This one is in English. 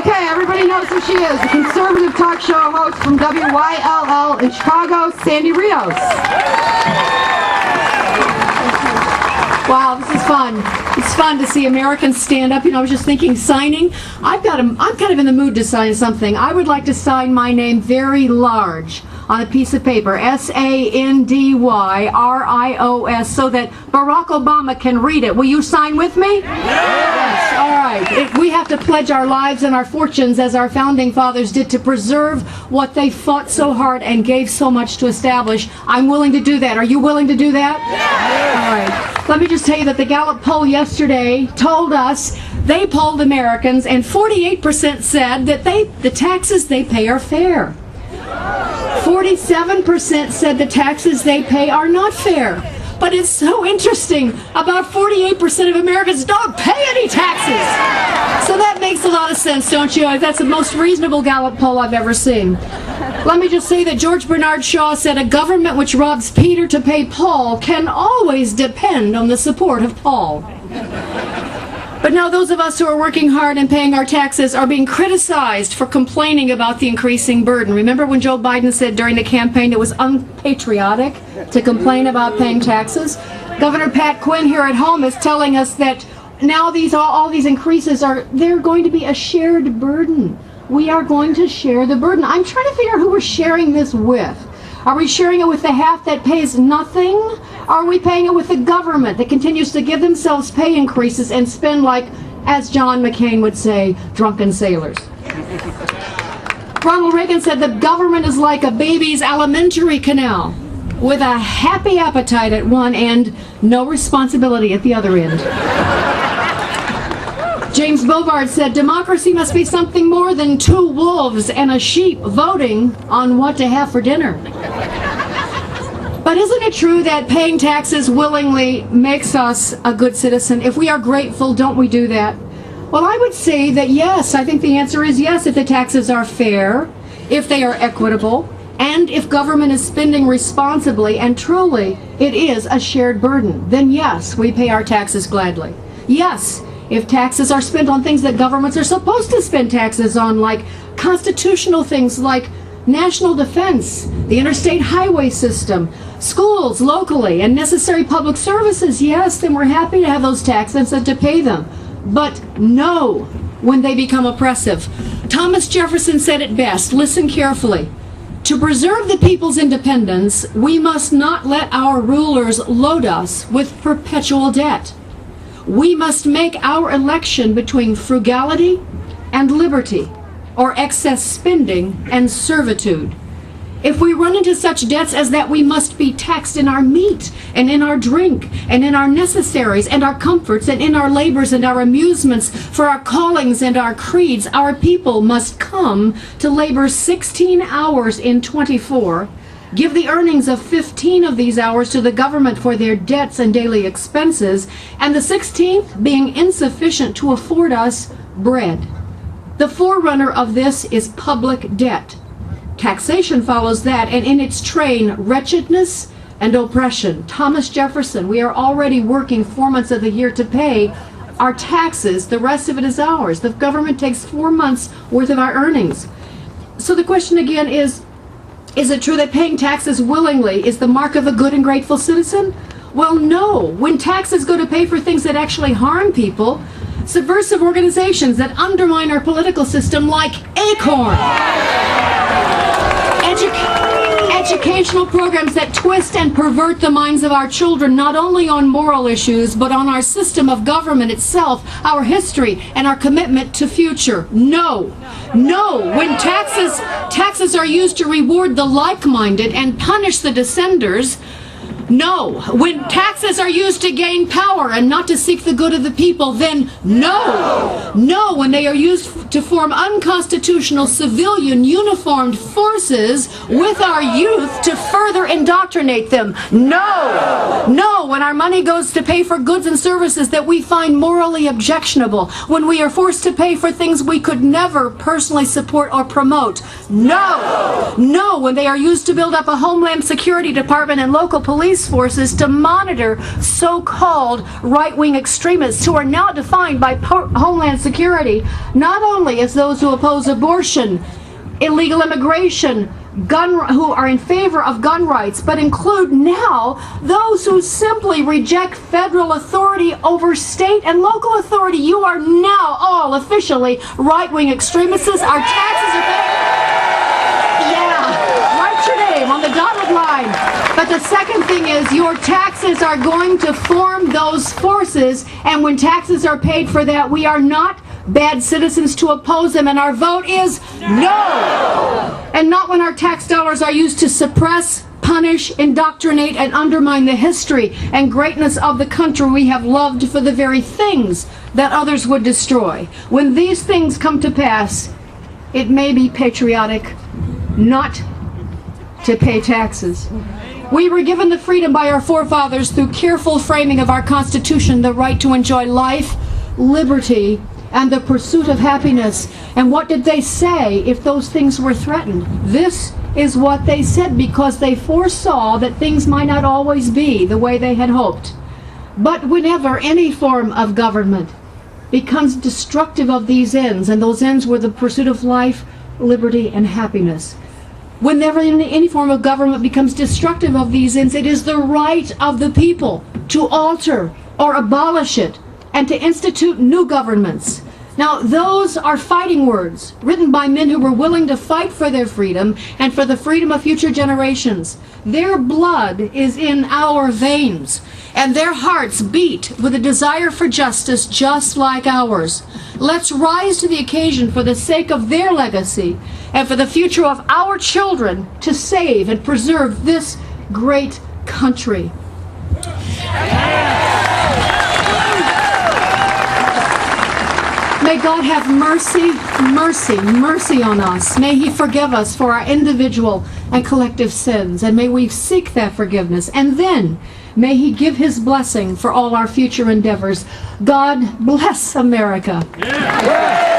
Okay, everybody knows who she is. The conservative talk show host from WYLL in Chicago, Sandy Rios. Wow, this is fun. It's fun to see Americans stand up. You know, I was just thinking, signing. I'm kind of in the mood to sign something. I would like to sign my name very large on a piece of paper, SANDYRIOS, so that Barack Obama can read it. Will you sign with me? Yes. All right. We have to pledge our lives and our fortunes as our founding fathers did to preserve what they fought so hard and gave so much to establish. I'm willing to do that. Are you willing to do that? Yes. All right. Let me just tell you that the Gallup poll yesterday told us they polled Americans, and 48% said that the taxes they pay are fair. 47% said the taxes they pay are not fair. But it's so interesting. About 48% of Americans don't pay any taxes. So that makes a lot of sense, don't you? That's the most reasonable Gallup poll I've ever seen. Let me just say that George Bernard Shaw said, a government which robs Peter to pay Paul can always depend on the support of Paul. But now those of us who are working hard and paying our taxes are being criticized for complaining about the increasing burden. Remember when Joe Biden said during the campaign it was unpatriotic to complain about paying taxes? Governor Pat Quinn here at home is telling us that now all these increases they're going to be a shared burden. We are going to share the burden. I'm trying to figure out who we're sharing this with. Are we sharing it with the half that pays nothing? Are we paying it with the government that continues to give themselves pay increases and spend like, as John McCain would say, drunken sailors? Ronald Reagan said the government is like a baby's alimentary canal with a happy appetite at one end, no responsibility at the other end. James Bovard said democracy must be something more than two wolves and a sheep voting on what to have for dinner. But isn't it true that paying taxes willingly makes us a good citizen? If we are grateful, don't we do that? Well, I would say that yes. I think the answer is yes, if the taxes are fair, if they are equitable, and if government is spending responsibly and truly it is a shared burden, then yes, we pay our taxes gladly. Yes, if taxes are spent on things that governments are supposed to spend taxes on, like constitutional things like national defense, the interstate highway system, schools locally, and necessary public services, yes, then we're happy to have those taxes and to pay them. But no, when they become oppressive. Thomas Jefferson said it best. Listen carefully. To preserve the people's independence, we must not let our rulers load us with perpetual debt. We must make our election between frugality and liberty, or excess spending and servitude. If we run into such debts as that we must be taxed in our meat and in our drink and in our necessaries and our comforts and in our labors and our amusements, for our callings and our creeds, our people must come to labor 16 hours in 24, give the earnings of 15 of these hours to the government for their debts and daily expenses, and the 16th being insufficient to afford us bread. The forerunner of this is public debt. Taxation follows that, and in its train, wretchedness and oppression. Thomas Jefferson, we are already working 4 months of the year to pay our taxes. The rest of it is ours. The government takes 4 months worth of our earnings. So the question again is it true that paying taxes willingly is the mark of a good and grateful citizen? Well, no. When taxes go to pay for things that actually harm people, subversive organizations that undermine our political system like ACORN, educational programs that twist and pervert the minds of our children, not only on moral issues, but on our system of government itself, our history, and our commitment to future. No. No. When taxes are used to reward the like-minded and punish the dissenters, no. When taxes are used to gain power and not to seek the good of the people, then no. No. When they are used to form unconstitutional civilian uniformed forces with our youth to further indoctrinate them, no. No. When our money goes to pay for goods and services that we find morally objectionable, when we are forced to pay for things we could never personally support or promote, no. No. When they are used to build up a Homeland Security Department and local police police forces to monitor so-called right-wing extremists who are now defined by Homeland Security not only as those who oppose abortion, illegal immigration, who are in favor of gun rights, but include now those who simply reject federal authority over state and local authority. You are now all officially right-wing extremists. Our taxes are paid. Yeah, write your name on the dotted line. But the second thing is your taxes are going to form those forces, and when taxes are paid for that, we are not bad citizens to oppose them, and our vote is no! And not when our tax dollars are used to suppress, punish, indoctrinate, and undermine the history and greatness of the country we have loved for the very things that others would destroy. When these things come to pass, it may be patriotic not to pay taxes. We were given the freedom by our forefathers through careful framing of our Constitution, the right to enjoy life, liberty, and the pursuit of happiness. And what did they say if those things were threatened? This is what they said, because they foresaw that things might not always be the way they had hoped. But whenever any form of government becomes destructive of these ends, and those ends were the pursuit of life, liberty, and happiness, whenever any form of government becomes destructive of these ends, it is the right of the people to alter or abolish it and to institute new governments. Now, those are fighting words written by men who were willing to fight for their freedom and for the freedom of future generations. Their blood is in our veins, and their hearts beat with a desire for justice just like ours. Let's rise to the occasion for the sake of their legacy and for the future of our children to save and preserve this great country. May God have mercy, mercy, mercy on us. May He forgive us for our individual and collective sins, and may we seek that forgiveness. And then may He give His blessing for all our future endeavors. God bless America. Yeah.